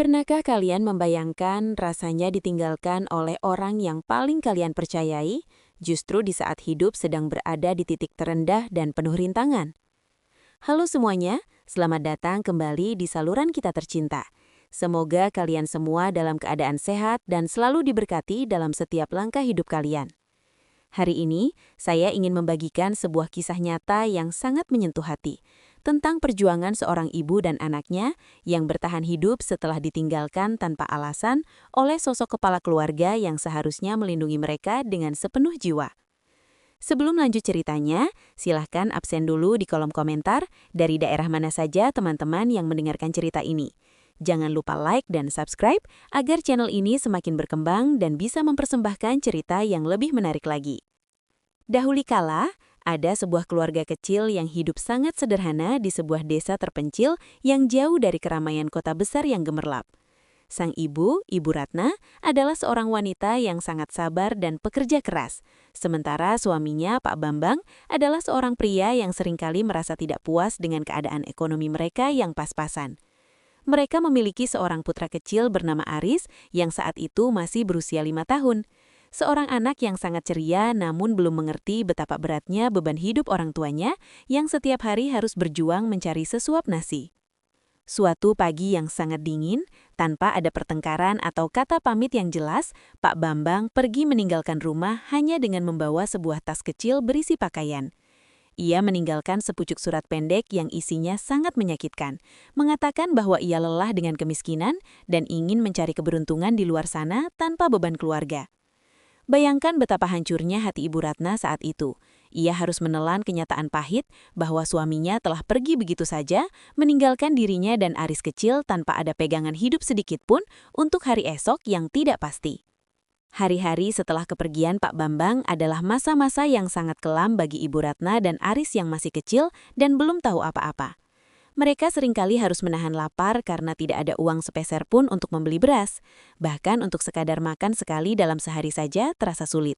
Pernahkah kalian membayangkan rasanya ditinggalkan oleh orang yang paling kalian percayai, justru di saat hidup sedang berada di titik terendah dan penuh rintangan? Halo semuanya, selamat datang kembali di saluran kita tercinta. Semoga kalian semua dalam keadaan sehat dan selalu diberkati dalam setiap langkah hidup kalian. Hari ini, saya ingin membagikan sebuah kisah nyata yang sangat menyentuh hati, tentang perjuangan seorang ibu dan anaknya yang bertahan hidup setelah ditinggalkan tanpa alasan oleh sosok kepala keluarga yang seharusnya melindungi mereka dengan sepenuh jiwa. Sebelum lanjut ceritanya, silahkan absen dulu di kolom komentar dari daerah mana saja teman-teman yang mendengarkan cerita ini. Jangan lupa like dan subscribe agar channel ini semakin berkembang dan bisa mempersembahkan cerita yang lebih menarik lagi. Dahulu kala, ada sebuah keluarga kecil yang hidup sangat sederhana di sebuah desa terpencil yang jauh dari keramaian kota besar yang gemerlap. Sang ibu, Ibu Ratna, adalah seorang wanita yang sangat sabar dan pekerja keras. Sementara suaminya, Pak Bambang, adalah seorang pria yang seringkali merasa tidak puas dengan keadaan ekonomi mereka yang pas-pasan. Mereka memiliki seorang putra kecil bernama Aris yang saat itu masih berusia 5 tahun. Seorang anak yang sangat ceria namun belum mengerti betapa beratnya beban hidup orang tuanya yang setiap hari harus berjuang mencari sesuap nasi. Suatu pagi yang sangat dingin, tanpa ada pertengkaran atau kata pamit yang jelas, Pak Bambang pergi meninggalkan rumah hanya dengan membawa sebuah tas kecil berisi pakaian. Ia meninggalkan sepucuk surat pendek yang isinya sangat menyakitkan, mengatakan bahwa ia lelah dengan kemiskinan dan ingin mencari keberuntungan di luar sana tanpa beban keluarga. Bayangkan betapa hancurnya hati Ibu Ratna saat itu. Ia harus menelan kenyataan pahit bahwa suaminya telah pergi begitu saja, meninggalkan dirinya dan Aris kecil tanpa ada pegangan hidup sedikit pun untuk hari esok yang tidak pasti. Hari-hari setelah kepergian Pak Bambang adalah masa-masa yang sangat kelam bagi Ibu Ratna dan Aris yang masih kecil dan belum tahu apa-apa. Mereka seringkali harus menahan lapar karena tidak ada uang sepeser pun untuk membeli beras. Bahkan untuk sekadar makan sekali dalam sehari saja terasa sulit.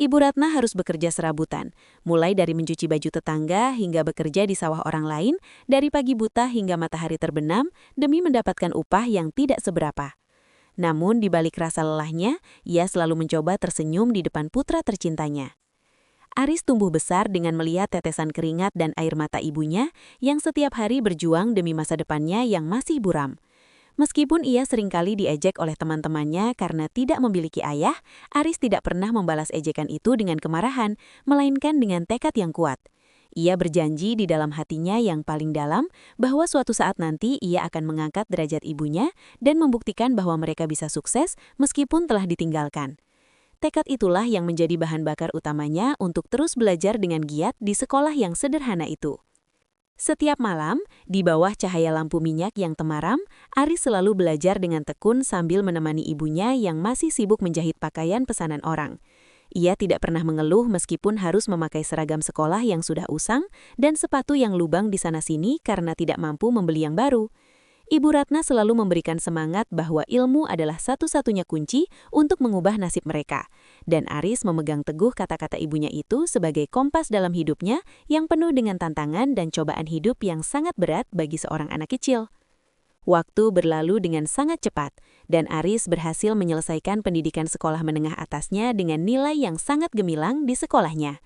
Ibu Ratna harus bekerja serabutan, mulai dari mencuci baju tetangga hingga bekerja di sawah orang lain, dari pagi buta hingga matahari terbenam demi mendapatkan upah yang tidak seberapa. Namun di balik rasa lelahnya, ia selalu mencoba tersenyum di depan putra tercintanya. Aris tumbuh besar dengan melihat tetesan keringat dan air mata ibunya yang setiap hari berjuang demi masa depannya yang masih buram. Meskipun ia seringkali diejek oleh teman-temannya karena tidak memiliki ayah, Aris tidak pernah membalas ejekan itu dengan kemarahan, melainkan dengan tekad yang kuat. Ia berjanji di dalam hatinya yang paling dalam bahwa suatu saat nanti ia akan mengangkat derajat ibunya dan membuktikan bahwa mereka bisa sukses meskipun telah ditinggalkan. Tekad itulah yang menjadi bahan bakar utamanya untuk terus belajar dengan giat di sekolah yang sederhana itu. Setiap malam, di bawah cahaya lampu minyak yang temaram, Aris selalu belajar dengan tekun sambil menemani ibunya yang masih sibuk menjahit pakaian pesanan orang. Ia tidak pernah mengeluh meskipun harus memakai seragam sekolah yang sudah usang dan sepatu yang lubang di sana-sini karena tidak mampu membeli yang baru. Ibu Ratna selalu memberikan semangat bahwa ilmu adalah satu-satunya kunci untuk mengubah nasib mereka. Dan Aris memegang teguh kata-kata ibunya itu sebagai kompas dalam hidupnya yang penuh dengan tantangan dan cobaan hidup yang sangat berat bagi seorang anak kecil. Waktu berlalu dengan sangat cepat, dan Aris berhasil menyelesaikan pendidikan sekolah menengah atasnya dengan nilai yang sangat gemilang di sekolahnya.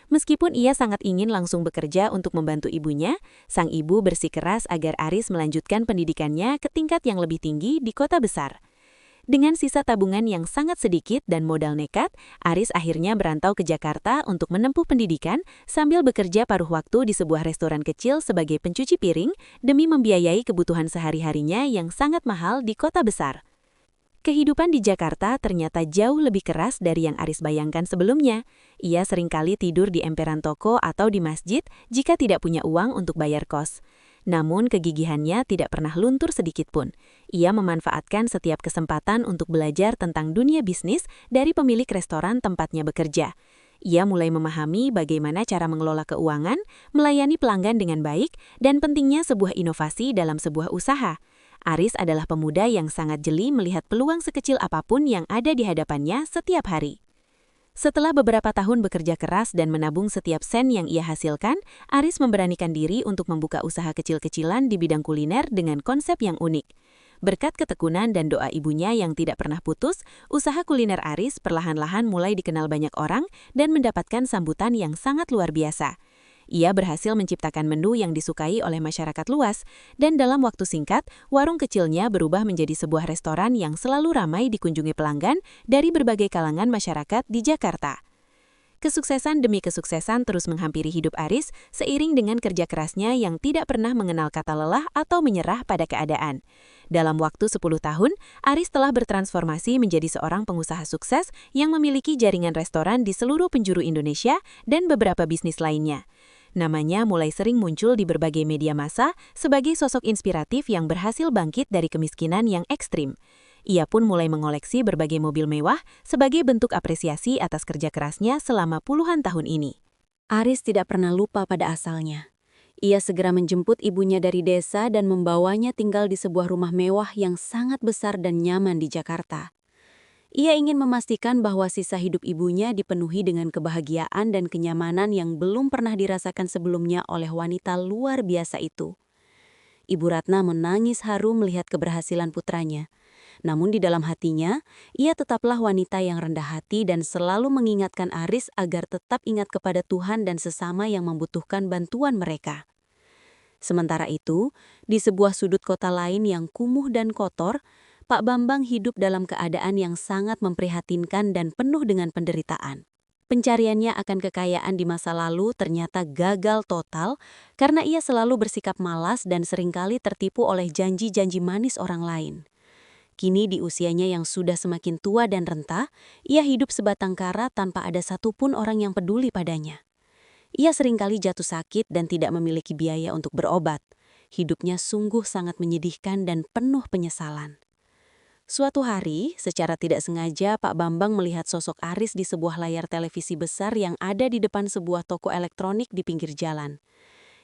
Meskipun ia sangat ingin langsung bekerja untuk membantu ibunya, sang ibu bersikeras agar Aris melanjutkan pendidikannya ke tingkat yang lebih tinggi di kota besar. Dengan sisa tabungan yang sangat sedikit dan modal nekat, Aris akhirnya berantau ke Jakarta untuk menempuh pendidikan sambil bekerja paruh waktu di sebuah restoran kecil sebagai pencuci piring demi membiayai kebutuhan sehari-harinya yang sangat mahal di kota besar. Kehidupan di Jakarta ternyata jauh lebih keras dari yang Aris bayangkan sebelumnya. Ia seringkali tidur di emperan toko atau di masjid jika tidak punya uang untuk bayar kos. Namun kegigihannya tidak pernah luntur sedikit pun. Ia memanfaatkan setiap kesempatan untuk belajar tentang dunia bisnis dari pemilik restoran tempatnya bekerja. Ia mulai memahami bagaimana cara mengelola keuangan, melayani pelanggan dengan baik, dan pentingnya sebuah inovasi dalam sebuah usaha. Aris adalah pemuda yang sangat jeli melihat peluang sekecil apapun yang ada di hadapannya setiap hari. Setelah beberapa tahun bekerja keras dan menabung setiap sen yang ia hasilkan, Aris memberanikan diri untuk membuka usaha kecil-kecilan di bidang kuliner dengan konsep yang unik. Berkat ketekunan dan doa ibunya yang tidak pernah putus, usaha kuliner Aris perlahan-lahan mulai dikenal banyak orang dan mendapatkan sambutan yang sangat luar biasa. Ia berhasil menciptakan menu yang disukai oleh masyarakat luas, dan dalam waktu singkat, warung kecilnya berubah menjadi sebuah restoran yang selalu ramai dikunjungi pelanggan dari berbagai kalangan masyarakat di Jakarta. Kesuksesan demi kesuksesan terus menghampiri hidup Aris seiring dengan kerja kerasnya yang tidak pernah mengenal kata lelah atau menyerah pada keadaan. Dalam waktu 10 tahun, Aris telah bertransformasi menjadi seorang pengusaha sukses yang memiliki jaringan restoran di seluruh penjuru Indonesia dan beberapa bisnis lainnya. Namanya mulai sering muncul di berbagai media massa sebagai sosok inspiratif yang berhasil bangkit dari kemiskinan yang ekstrim. Ia pun mulai mengoleksi berbagai mobil mewah sebagai bentuk apresiasi atas kerja kerasnya selama puluhan tahun ini. Aris tidak pernah lupa pada asalnya. Ia segera menjemput ibunya dari desa dan membawanya tinggal di sebuah rumah mewah yang sangat besar dan nyaman di Jakarta. Ia ingin memastikan bahwa sisa hidup ibunya dipenuhi dengan kebahagiaan dan kenyamanan yang belum pernah dirasakan sebelumnya oleh wanita luar biasa itu. Ibu Ratna menangis haru melihat keberhasilan putranya. Namun di dalam hatinya, ia tetaplah wanita yang rendah hati dan selalu mengingatkan Aris agar tetap ingat kepada Tuhan dan sesama yang membutuhkan bantuan mereka. Sementara itu, di sebuah sudut kota lain yang kumuh dan kotor, Pak Bambang hidup dalam keadaan yang sangat memprihatinkan dan penuh dengan penderitaan. Pencariannya akan kekayaan di masa lalu ternyata gagal total karena ia selalu bersikap malas dan seringkali tertipu oleh janji-janji manis orang lain. Kini di usianya yang sudah semakin tua dan renta, ia hidup sebatang kara tanpa ada satupun orang yang peduli padanya. Ia seringkali jatuh sakit dan tidak memiliki biaya untuk berobat. Hidupnya sungguh sangat menyedihkan dan penuh penyesalan. Suatu hari, secara tidak sengaja Pak Bambang melihat sosok Aris di sebuah layar televisi besar yang ada di depan sebuah toko elektronik di pinggir jalan.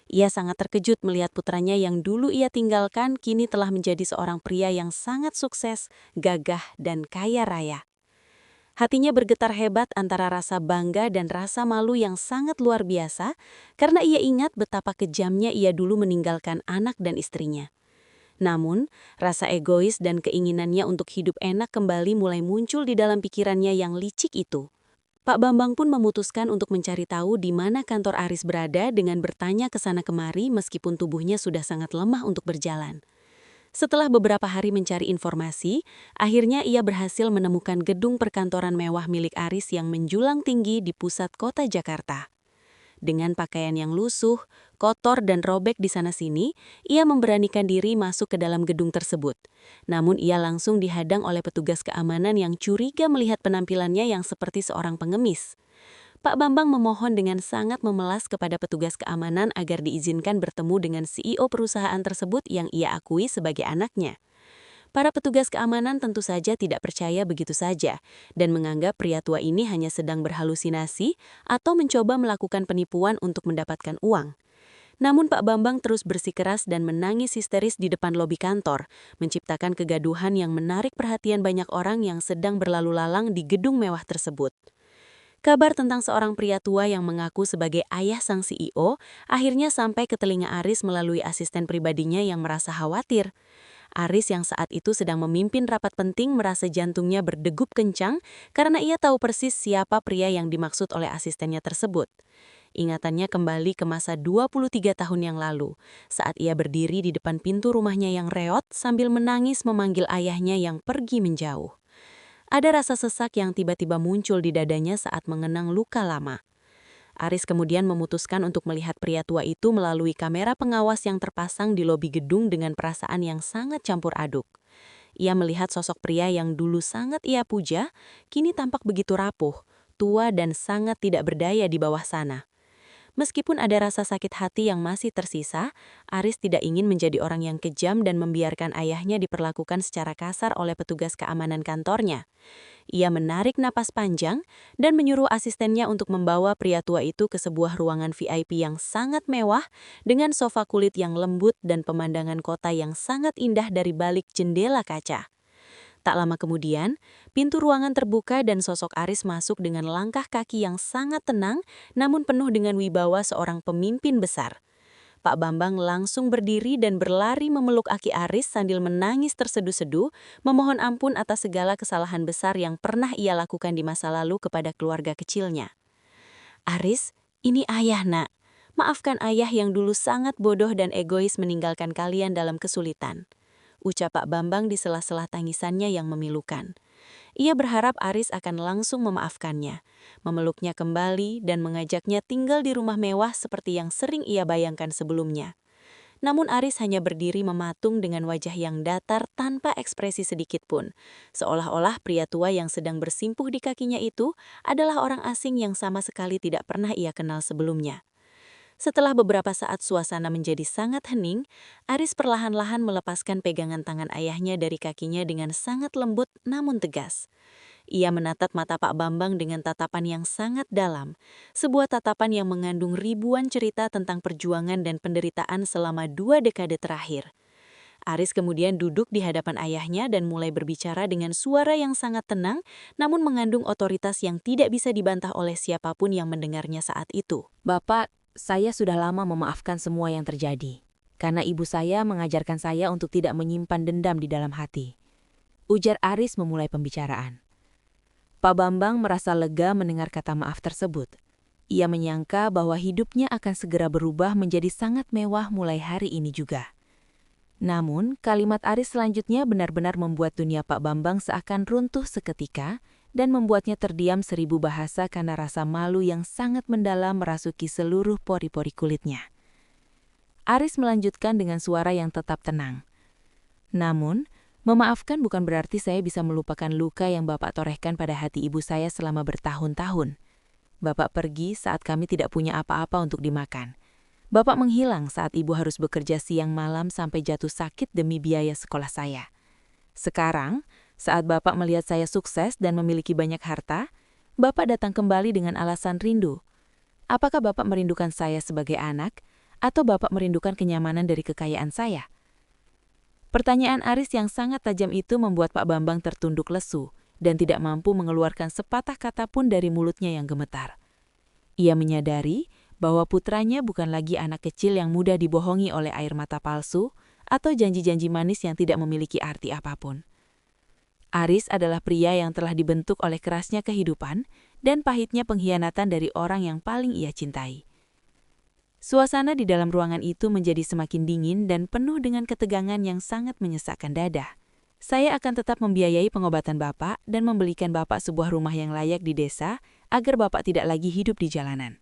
Ia sangat terkejut melihat putranya yang dulu ia tinggalkan kini telah menjadi seorang pria yang sangat sukses, gagah, dan kaya raya. Hatinya bergetar hebat antara rasa bangga dan rasa malu yang sangat luar biasa karena ia ingat betapa kejamnya ia dulu meninggalkan anak dan istrinya. Namun, rasa egois dan keinginannya untuk hidup enak kembali mulai muncul di dalam pikirannya yang licik itu. Pak Bambang pun memutuskan untuk mencari tahu di mana kantor Aris berada dengan bertanya ke sana kemari meskipun tubuhnya sudah sangat lemah untuk berjalan. Setelah beberapa hari mencari informasi, akhirnya ia berhasil menemukan gedung perkantoran mewah milik Aris yang menjulang tinggi di pusat kota Jakarta. Dengan pakaian yang lusuh, kotor, dan robek di sana-sini, ia memberanikan diri masuk ke dalam gedung tersebut. Namun ia langsung dihadang oleh petugas keamanan yang curiga melihat penampilannya yang seperti seorang pengemis. Pak Bambang memohon dengan sangat memelas kepada petugas keamanan agar diizinkan bertemu dengan CEO perusahaan tersebut yang ia akui sebagai anaknya. Para petugas keamanan tentu saja tidak percaya begitu saja dan menganggap pria tua ini hanya sedang berhalusinasi atau mencoba melakukan penipuan untuk mendapatkan uang. Namun Pak Bambang terus bersikeras dan menangis histeris di depan lobi kantor, menciptakan kegaduhan yang menarik perhatian banyak orang yang sedang berlalu lalang di gedung mewah tersebut. Kabar tentang seorang pria tua yang mengaku sebagai ayah sang CEO akhirnya sampai ke telinga Aris melalui asisten pribadinya yang merasa khawatir. Aris yang saat itu sedang memimpin rapat penting merasa jantungnya berdegup kencang karena ia tahu persis siapa pria yang dimaksud oleh asistennya tersebut. Ingatannya kembali ke masa 23 tahun yang lalu, saat ia berdiri di depan pintu rumahnya yang reot sambil menangis memanggil ayahnya yang pergi menjauh. Ada rasa sesak yang tiba-tiba muncul di dadanya saat mengenang luka lama. Aris kemudian memutuskan untuk melihat pria tua itu melalui kamera pengawas yang terpasang di lobi gedung dengan perasaan yang sangat campur aduk. Ia melihat sosok pria yang dulu sangat ia puja, kini tampak begitu rapuh, tua dan sangat tidak berdaya di bawah sana. Meskipun ada rasa sakit hati yang masih tersisa, Aris tidak ingin menjadi orang yang kejam dan membiarkan ayahnya diperlakukan secara kasar oleh petugas keamanan kantornya. Ia menarik napas panjang dan menyuruh asistennya untuk membawa pria tua itu ke sebuah ruangan VIP yang sangat mewah dengan sofa kulit yang lembut dan pemandangan kota yang sangat indah dari balik jendela kaca. Tak lama kemudian, pintu ruangan terbuka dan sosok Aris masuk dengan langkah kaki yang sangat tenang namun penuh dengan wibawa seorang pemimpin besar. Pak Bambang langsung berdiri dan berlari memeluk Aki Aris sambil menangis terseduh-seduh, memohon ampun atas segala kesalahan besar yang pernah ia lakukan di masa lalu kepada keluarga kecilnya. "Aris, ini ayah, Nak. Maafkan ayah yang dulu sangat bodoh dan egois meninggalkan kalian dalam kesulitan," ucap Pak Bambang di sela-sela tangisannya yang memilukan. Ia berharap Aris akan langsung memaafkannya, memeluknya kembali dan mengajaknya tinggal di rumah mewah seperti yang sering ia bayangkan sebelumnya. Namun Aris hanya berdiri mematung dengan wajah yang datar tanpa ekspresi sedikit pun, seolah-olah pria tua yang sedang bersimpuh di kakinya itu adalah orang asing yang sama sekali tidak pernah ia kenal sebelumnya. Setelah beberapa saat suasana menjadi sangat hening, Aris perlahan-lahan melepaskan pegangan tangan ayahnya dari kakinya dengan sangat lembut namun tegas. Ia menatap mata Pak Bambang dengan tatapan yang sangat dalam, sebuah tatapan yang mengandung ribuan cerita tentang perjuangan dan penderitaan selama 2 dekade terakhir. Aris kemudian duduk di hadapan ayahnya dan mulai berbicara dengan suara yang sangat tenang, namun mengandung otoritas yang tidak bisa dibantah oleh siapapun yang mendengarnya saat itu. "Bapak, saya sudah lama memaafkan semua yang terjadi, karena ibu saya mengajarkan saya untuk tidak menyimpan dendam di dalam hati," ujar Aris memulai pembicaraan. Pak Bambang merasa lega mendengar kata maaf tersebut. Ia menyangka bahwa hidupnya akan segera berubah menjadi sangat mewah mulai hari ini juga. Namun, kalimat Aris selanjutnya benar-benar membuat dunia Pak Bambang seakan runtuh seketika dan membuatnya terdiam 1000 bahasa karena rasa malu yang sangat mendalam merasuki seluruh pori-pori kulitnya. Aris melanjutkan dengan suara yang tetap tenang. "Namun, memaafkan bukan berarti saya bisa melupakan luka yang Bapak torehkan pada hati ibu saya selama bertahun-tahun. Bapak pergi saat kami tidak punya apa-apa untuk dimakan. Bapak menghilang saat ibu harus bekerja siang malam sampai jatuh sakit demi biaya sekolah saya. Sekarang, saat Bapak melihat saya sukses dan memiliki banyak harta, Bapak datang kembali dengan alasan rindu. Apakah Bapak merindukan saya sebagai anak, atau Bapak merindukan kenyamanan dari kekayaan saya?" Pertanyaan Aris yang sangat tajam itu membuat Pak Bambang tertunduk lesu dan tidak mampu mengeluarkan sepatah kata pun dari mulutnya yang gemetar. Ia menyadari bahwa putranya bukan lagi anak kecil yang mudah dibohongi oleh air mata palsu atau janji-janji manis yang tidak memiliki arti apapun. Aris adalah pria yang telah dibentuk oleh kerasnya kehidupan dan pahitnya pengkhianatan dari orang yang paling ia cintai. Suasana di dalam ruangan itu menjadi semakin dingin dan penuh dengan ketegangan yang sangat menyesakkan dada. "Saya akan tetap membiayai pengobatan Bapak dan membelikan Bapak sebuah rumah yang layak di desa agar Bapak tidak lagi hidup di jalanan,"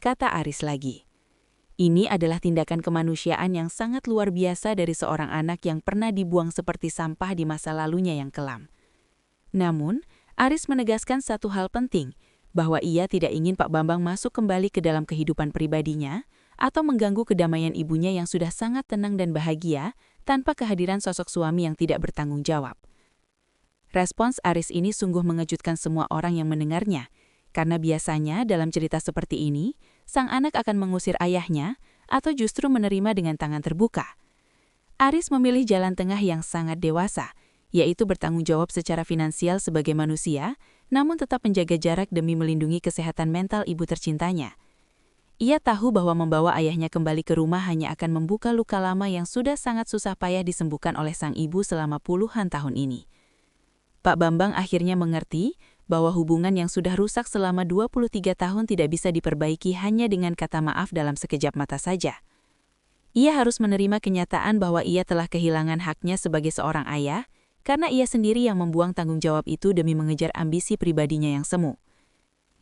kata Aris lagi. Ini adalah tindakan kemanusiaan yang sangat luar biasa dari seorang anak yang pernah dibuang seperti sampah di masa lalunya yang kelam. Namun, Aris menegaskan satu hal penting, bahwa ia tidak ingin Pak Bambang masuk kembali ke dalam kehidupan pribadinya atau mengganggu kedamaian ibunya yang sudah sangat tenang dan bahagia tanpa kehadiran sosok suami yang tidak bertanggung jawab. Respons Aris ini sungguh mengejutkan semua orang yang mendengarnya, karena biasanya dalam cerita seperti ini, sang anak akan mengusir ayahnya atau justru menerima dengan tangan terbuka. Aris memilih jalan tengah yang sangat dewasa, yaitu bertanggung jawab secara finansial sebagai manusia, namun tetap menjaga jarak demi melindungi kesehatan mental ibu tercintanya. Ia tahu bahwa membawa ayahnya kembali ke rumah hanya akan membuka luka lama yang sudah sangat susah payah disembuhkan oleh sang ibu selama puluhan tahun ini. Pak Bambang akhirnya mengerti bahwa hubungan yang sudah rusak selama 23 tahun tidak bisa diperbaiki hanya dengan kata maaf dalam sekejap mata saja. Ia harus menerima kenyataan bahwa ia telah kehilangan haknya sebagai seorang ayah, karena ia sendiri yang membuang tanggung jawab itu demi mengejar ambisi pribadinya yang semu.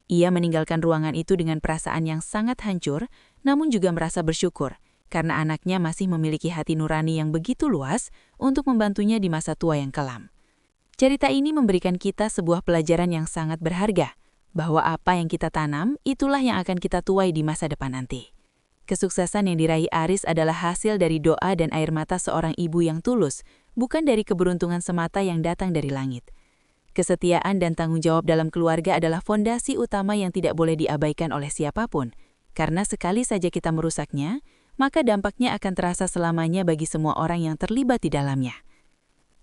Ia meninggalkan ruangan itu dengan perasaan yang sangat hancur, namun juga merasa bersyukur, karena anaknya masih memiliki hati nurani yang begitu luas untuk membantunya di masa tua yang kelam. Cerita ini memberikan kita sebuah pelajaran yang sangat berharga, bahwa apa yang kita tanam, itulah yang akan kita tuai di masa depan nanti. Kesuksesan yang diraih Aris adalah hasil dari doa dan air mata seorang ibu yang tulus, bukan dari keberuntungan semata yang datang dari langit. Kesetiaan dan tanggung jawab dalam keluarga adalah fondasi utama yang tidak boleh diabaikan oleh siapapun, karena sekali saja kita merusaknya, maka dampaknya akan terasa selamanya bagi semua orang yang terlibat di dalamnya.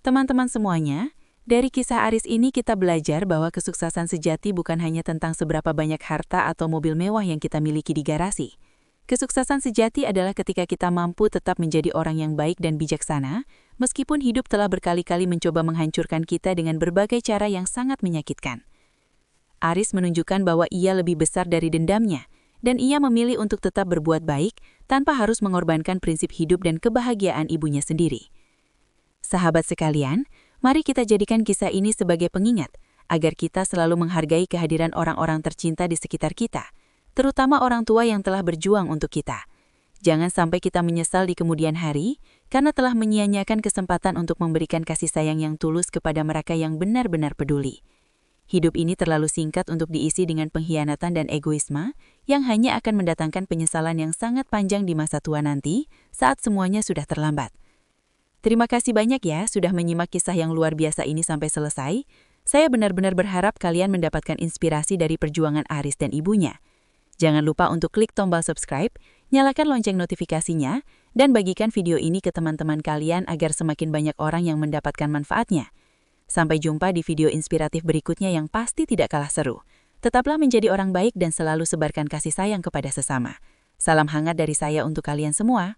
Teman-teman semuanya, dari kisah Aris ini kita belajar bahwa kesuksesan sejati bukan hanya tentang seberapa banyak harta atau mobil mewah yang kita miliki di garasi. Kesuksesan sejati adalah ketika kita mampu tetap menjadi orang yang baik dan bijaksana, meskipun hidup telah berkali-kali mencoba menghancurkan kita dengan berbagai cara yang sangat menyakitkan. Aris menunjukkan bahwa ia lebih besar dari dendamnya, dan ia memilih untuk tetap berbuat baik tanpa harus mengorbankan prinsip hidup dan kebahagiaan ibunya sendiri. Sahabat sekalian, mari kita jadikan kisah ini sebagai pengingat, agar kita selalu menghargai kehadiran orang-orang tercinta di sekitar kita, terutama orang tua yang telah berjuang untuk kita. Jangan sampai kita menyesal di kemudian hari, karena telah menyia-nyiakan kesempatan untuk memberikan kasih sayang yang tulus kepada mereka yang benar-benar peduli. Hidup ini terlalu singkat untuk diisi dengan pengkhianatan dan egoisme, yang hanya akan mendatangkan penyesalan yang sangat panjang di masa tua nanti, saat semuanya sudah terlambat. Terima kasih banyak ya sudah menyimak kisah yang luar biasa ini sampai selesai. Saya benar-benar berharap kalian mendapatkan inspirasi dari perjuangan Aris dan ibunya. Jangan lupa untuk klik tombol subscribe, nyalakan lonceng notifikasinya, dan bagikan video ini ke teman-teman kalian agar semakin banyak orang yang mendapatkan manfaatnya. Sampai jumpa di video inspiratif berikutnya yang pasti tidak kalah seru. Tetaplah menjadi orang baik dan selalu sebarkan kasih sayang kepada sesama. Salam hangat dari saya untuk kalian semua.